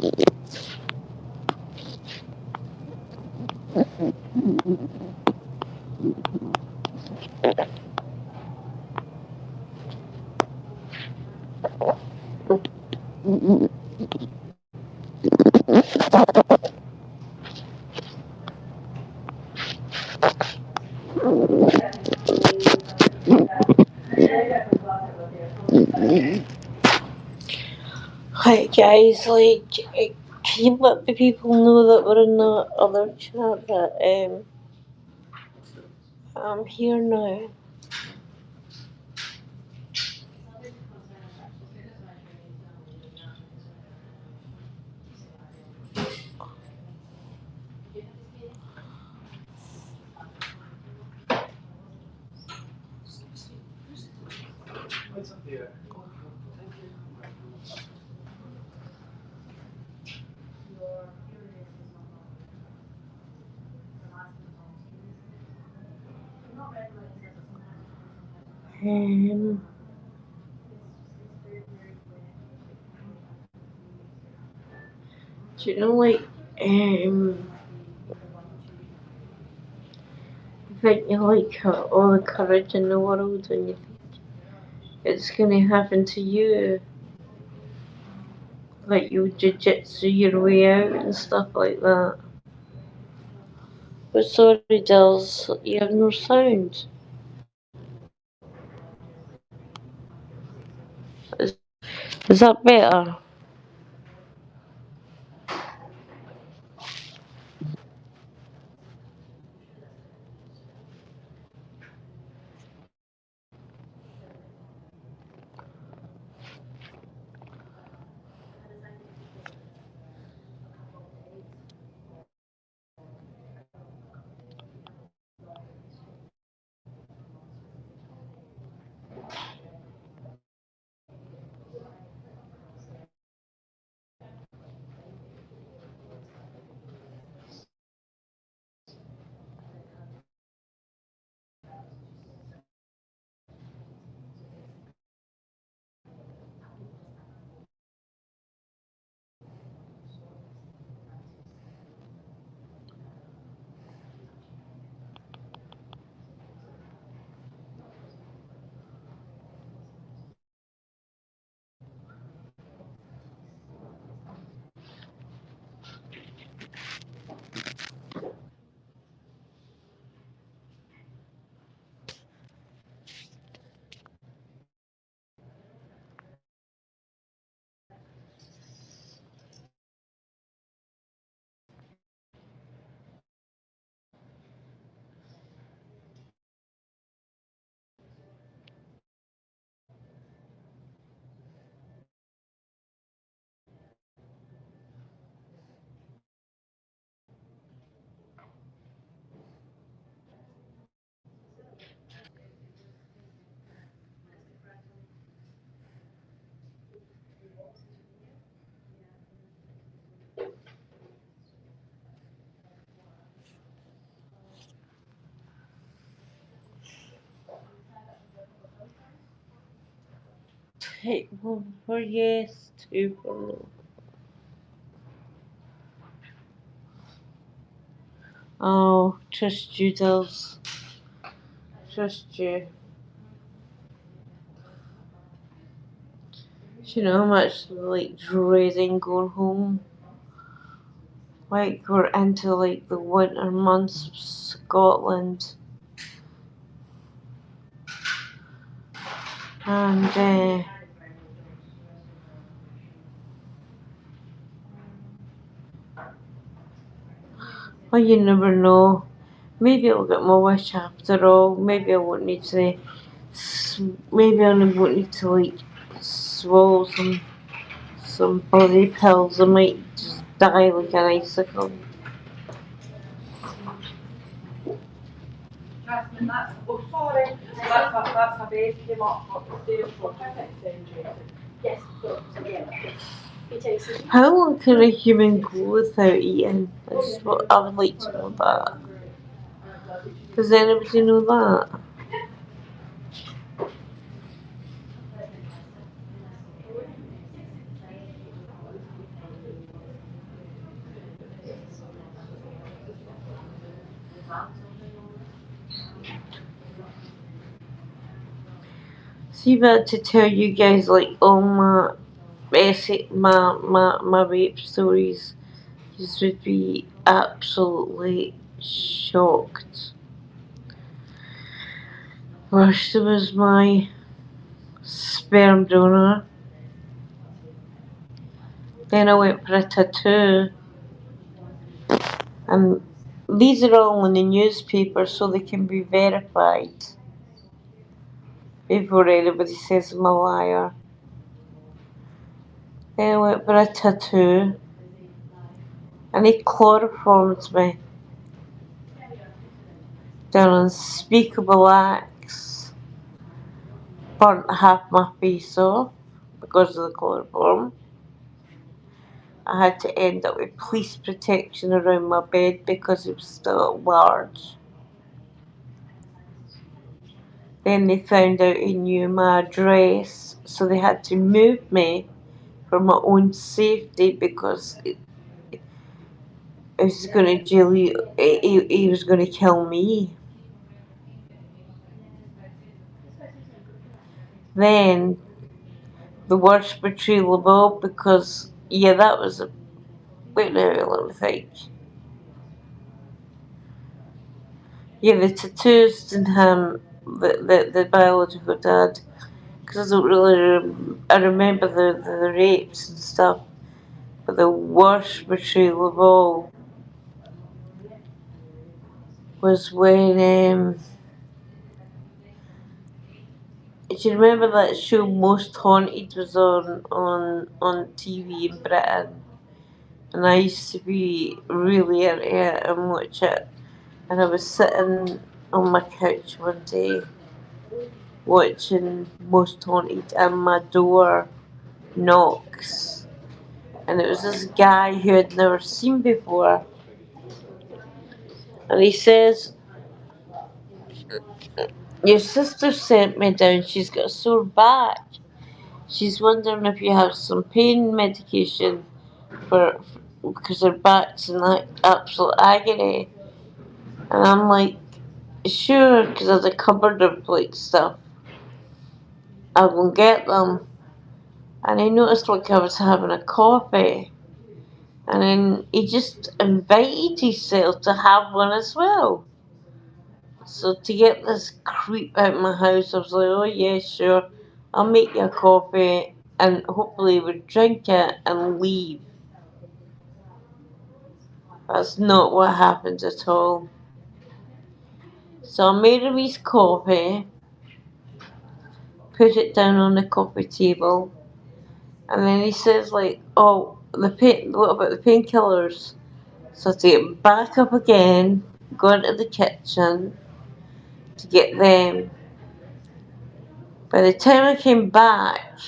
Hi guys, can you let the people know that we're in the other chat that I'm here now? Um, do you know think you all the courage in the world when you think it's gonna happen to you, like you jiu-jitsu your way out and stuff like that. But sorry, Dells, you have no sound. Is, is that better? Take one for yes, two for no. Oh, trust you, Dells. Trust you. Do you know how much dreading going home? Like we're into the winter months of Scotland, and well, you never know. Maybe I'll get my wish after all. Maybe I won't need to. Maybe I won't need to swallow some bloody pills. I might just die like an icicle. Jasmine, that's, oh sorry, that's a babe came up the stairs from Yes, How long can a human go without eating? I would like to know that. Does anybody know that? See, that to tell you guys like all my my rape stories, you would be absolutely shocked. First, it was my sperm donor. Then I went for a tattoo, and these are all in the newspaper so they can be verified before anybody says I'm a liar. Then I went for a tattoo, and he chloroformed me. Done unspeakable acts, burnt half my face off because of the chloroform. I had to end up with police protection around my bed because it was still at large. Then they found out he knew my address, so they had to move me for my own safety because he was going to jail you. He was going to kill me. Then the worst betrayal of all, because yeah, that was a wait now, let me think. Yeah, the tattoos didn't have the biological dad, because I don't really I remember the rapes and stuff. But the worst betrayal of all was when do you remember that show Most Haunted was on TV in Britain? And I used to be really into it and watch it. And I was sitting on my couch one day watching Most Haunted, and my door knocks. And it was this guy who I'd never seen before. And he says, "Your sister sent me down. She's got a sore back. She's wondering if you have some pain medication for because her back's in like absolute agony." And I'm like, "Sure," because there's a cupboard of like stuff. I will get them. And I noticed like I was having a coffee. And then he just invited himself to have one as well. So to get this creep out of my house, I was like, "Oh yeah, sure. I'll make you a coffee," and hopefully he would drink it and leave. That's not what happened at all. So I made him his coffee, put it down on the coffee table, and then he says like, "Oh, what about the painkillers?" So I take it back up again, go into the kitchen to get them. By the time I came back,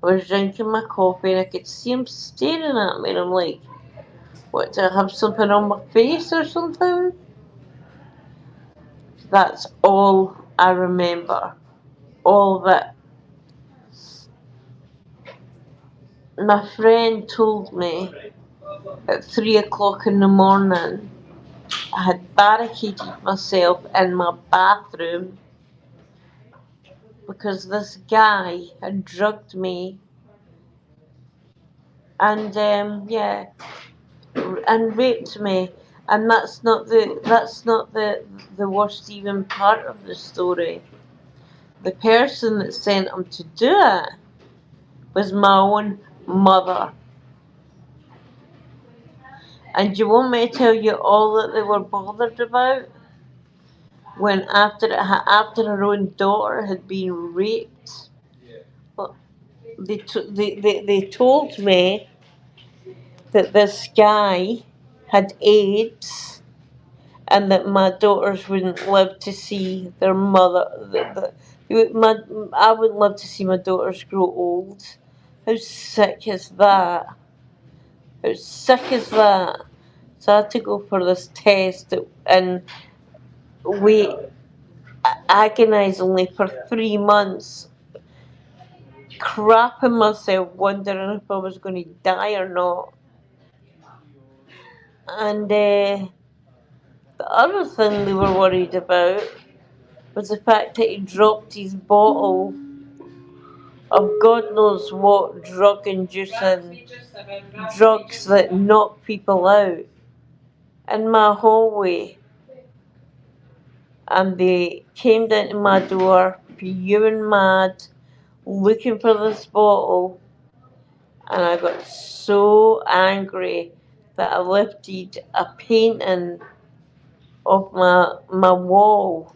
I was drinking my coffee and I could see him staring at me, and I'm like, "What, do I have something on my face or something?" That's all I remember. All of it. My friend told me at 3 o'clock in the morning I had barricaded myself in my bathroom because this guy had drugged me and yeah, and raped me. And that's not the worst even part of the story. The person that sent him to do it was my own mother. And do you want me to tell you all that they were bothered about? When after her own daughter had been raped, well, they told me that this guy had AIDS and that my daughters wouldn't live to see their mother. I wouldn't love to see my daughters grow old. How sick is that? How sick is that? So I had to go for this test and wait agonisingly for 3 months, crapping myself, wondering if I was going to die or not. And The other thing they were worried about was the fact that he dropped his bottle of God knows what drug inducing drugs that knock people out in my hallway. And they came down to my door, fuming mad, looking for this bottle. And I got so angry that I lifted a painting off my wall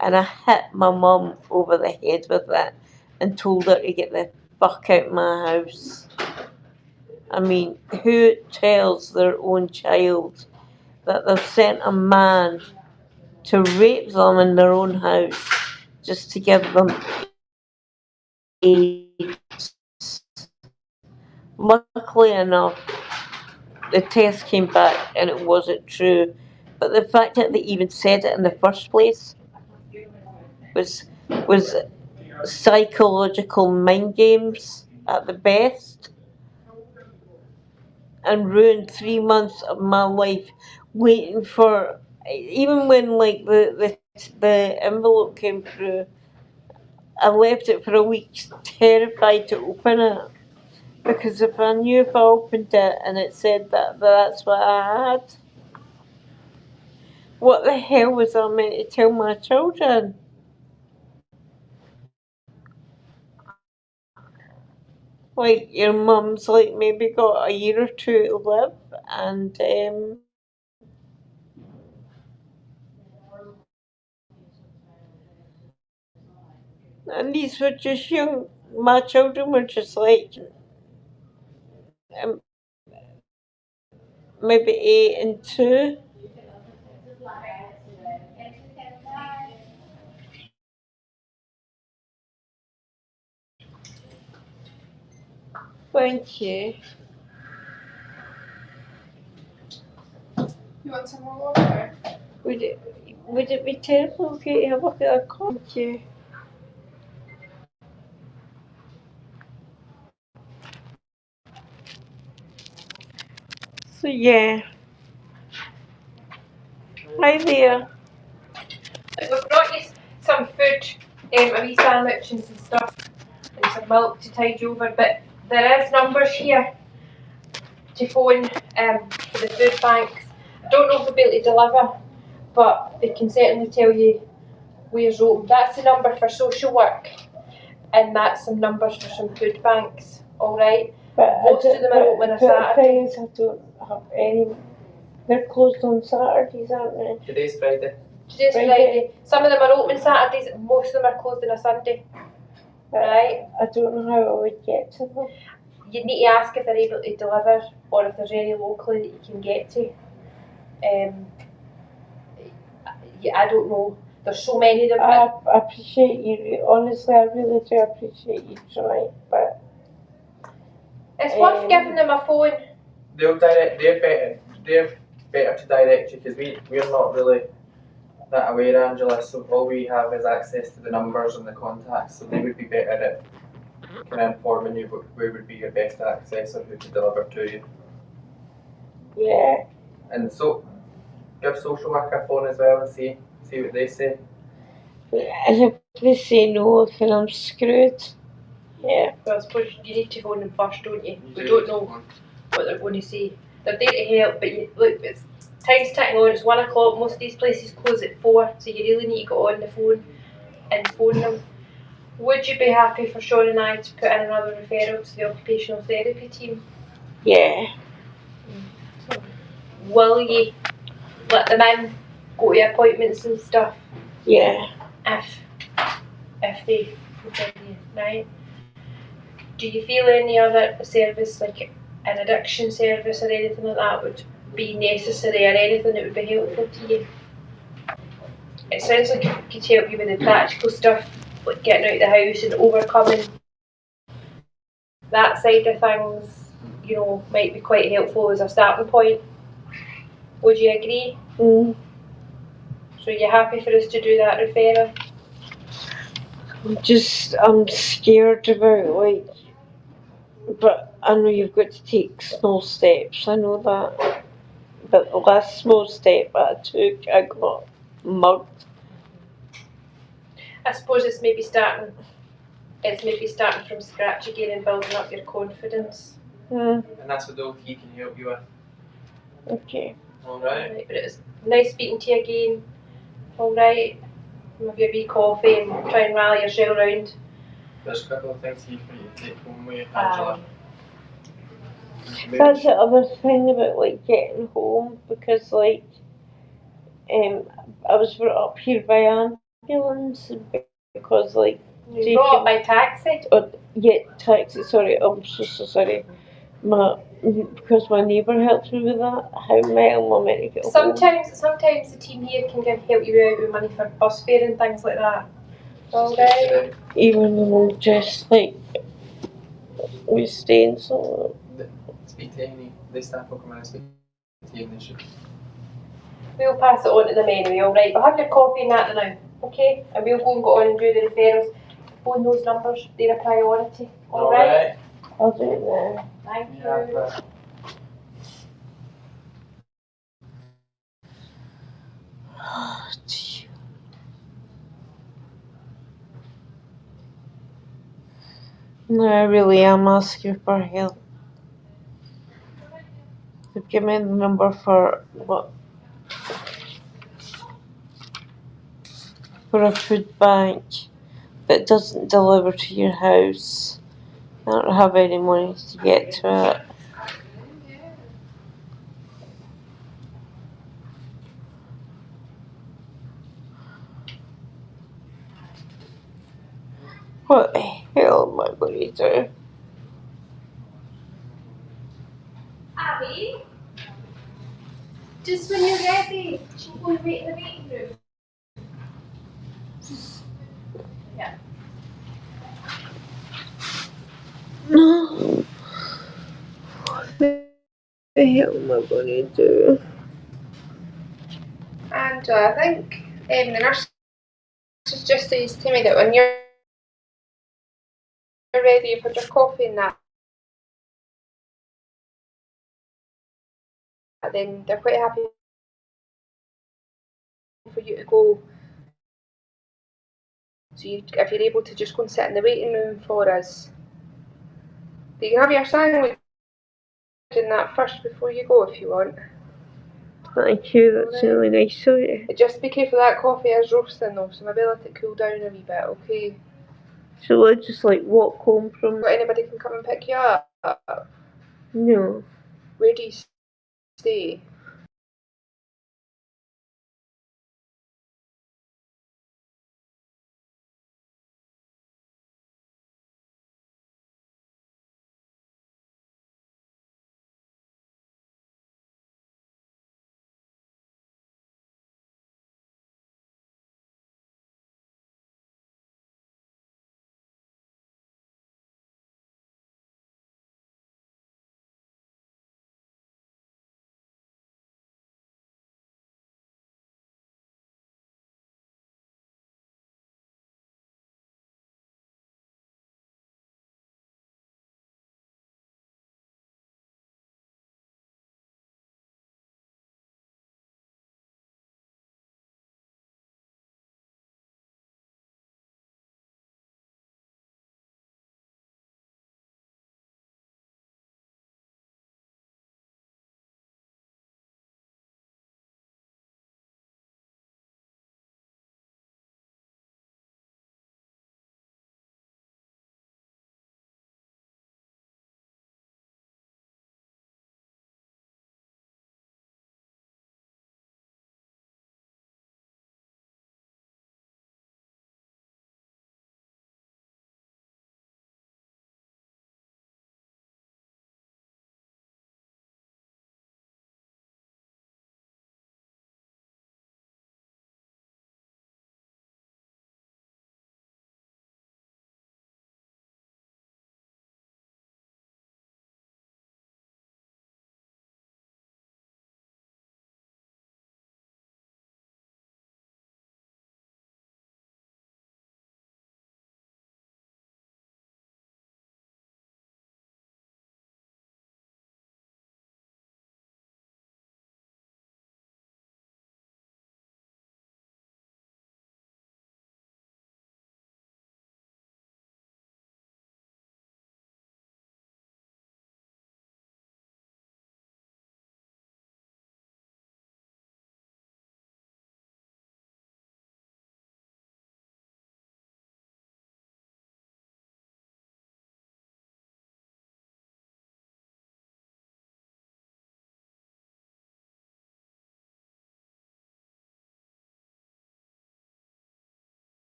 and I hit my mum over the head with it and told her to get the fuck out of my house. I mean, who tells their own child that they've sent a man to rape them in their own house just to give them AIDS? Luckily enough, the test came back and it wasn't true. But the fact that they even said it in the first place was was psychological mind games at the best, and ruined 3 months of my life waiting for. Even when like the envelope came through, I left it for a week, terrified to open it because if I knew if I opened it and it said that that's what I had, what the hell was I meant to tell my children? Like your mum's like maybe got a year or two to live, and these were just young. My children were just like um, maybe 8 and 2. Thank you. You want some more water? Would it would it be terrible okay to have a bit of coffee? Thank you. So yeah. Hi there. We've brought you some food, a wee sandwich and some stuff, and some milk to tide you over, but there is numbers here to phone for the food banks. I don't know if they'll be able to deliver, but they can certainly tell you where's open. That's the number for social work, and that's some numbers for some food banks, alright? Most of them are open on Saturday. I don't have any. They're closed on Saturdays, aren't they? Today's Friday. Today's Friday. Some of them are open Saturdays, most of them are closed on a Sunday. Right? I don't know how I would get to them. You need to ask if they're able to deliver or if there's any locally that you can get to. I don't know. There's so many of them. I appreciate you. Honestly, I really do appreciate you trying, but it's worth giving them a phone. They'll direct. They're better to direct you because we're not really that aware, Angela. So all we have is access to the numbers and the contacts. So they would be better at kind of informing you where would be your best access or who to deliver to you. Yeah. And so give social work a phone as well and see what they say. And if they say no, then I'm screwed. Yeah. Well, I suppose you need to phone them first, don't you? We don't know what they're going to say. They're there to help, but look, it's time's ticking on. It's 1 o'clock. Most of these places close at 4, so you really need to get on the phone and phone them. Would you be happy for Sean and I to put in another referral to the occupational therapy team? Yeah. Will you let them in, go to appointments and stuff? Yeah. If they tell you, right? Do you feel any other service, like an addiction service or anything like that, would be necessary or anything that would be helpful to you? It sounds like it could help you with the practical stuff, like getting out of the house and overcoming that side of things, might be quite helpful as a starting point. Would you agree? Mm. So you're happy for us to do that referral? I'm scared about but I know you've got to take small steps, I know that. But the last small step I took, I got mugged. I suppose it's maybe starting from scratch again and building up your confidence. Mm, And that's what the key can help you with. okay. Alright. Right, but it was nice speaking to you again. Alright. Have your wee coffee and try and rally yourself round. There's a couple of things here for you to take home with you, Angela. That's the other thing about like getting home, because like I was brought up here by ambulance because like You brought up by taxi. taxi. Sorry, I'm so sorry. Because my neighbour helped me with that. How am I meant to get home? Sometimes the team here can help you out with money for bus fare and things like that. Alright. Even though just like we staying so. Speak to any, the staff will come in and speak to you and they should. We'll pass it on to them anyway, alright? But have your coffee and that now, okay? And we'll go and go on and do the referrals. Phone those numbers, they're a priority. Alright? I'll do it now. Thank you. Yeah, No, I really am asking for help. They've given me the number for what? For a food bank that doesn't deliver to your house. I don't have any money to get to it. What the hell am I going to do? Abby, just when you're ready, she'll go and wait in the waiting room. Yeah. No. What the hell am I going to do? Angela, I think the nurse just says to me that when you're ready, you've had your coffee and that, then they're quite happy for you to go. So if you're able to just go and sit in the waiting room for us. You can have your sandwich and that first before you go if you want. Thank you, that's really nice of you. Just be careful that coffee is roasting though, so maybe let it cool down a wee bit, okay? So I just like walk home from. But anybody can come and pick you up? No. Where do you stay?